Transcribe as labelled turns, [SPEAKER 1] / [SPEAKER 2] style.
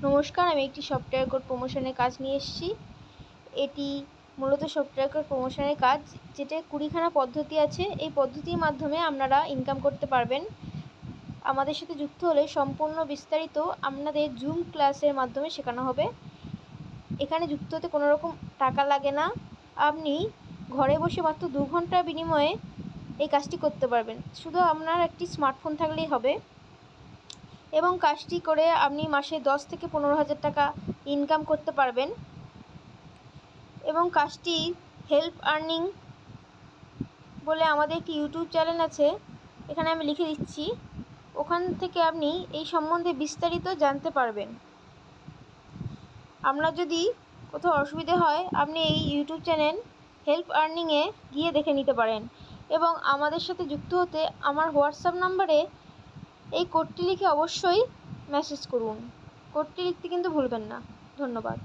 [SPEAKER 1] নমস্কার, আমি একটি সফটওয়্যার কোড প্রমোশনের কাজ নিয়ে এসেছি। এটি মূলত সফটওয়্যার কোড প্রমোশনের কাজ, যেটা 20খানা পদ্ধতি আছে। এই পদ্ধতির মাধ্যমে আপনারা ইনকাম করতে পারবেন। আমাদের সাথে যুক্ত হলে সম্পূর্ণ বিস্তারিত আপনাদের জুম ক্লাসের মাধ্যমে শেখানো হবে। এখানে যুক্ত হতে কোনো রকম টাকা লাগে না। আপনি ঘরে বসে মাত্র 2 ঘন্টার বিনিময়ে এই কাজটি করতে পারবেন। শুধু আপনার একটি স্মার্টফোন থাকলেই হবে এবং কাজটি করে আপনি মাসে 10 থেকে 15,000 টাকা ইনকাম করতে পারবেন। এবং কাজটি হেল্প আর্নিং বলে আমাদের একটি ইউটিউব চ্যানেল আছে, এখানে আমি লিখে দিচ্ছি। ওখান থেকে আপনি এই সম্বন্ধে বিস্তারিত জানতে পারবেন। আপনার যদি কোথাও অসুবিধে হয়, আপনি এই ইউটিউব চ্যানেল হেল্প আর্নিংয়ে গিয়ে দেখে নিতে পারেন। এবং আমাদের সাথে যুক্ত হতে আমার হোয়াটসঅ্যাপ নাম্বারে এই কোডটি লিখে অবশ্যই মেসেজ করুন। কোডটি লিখতে কিন্তু ভুলবেন না। ধন্যবাদ।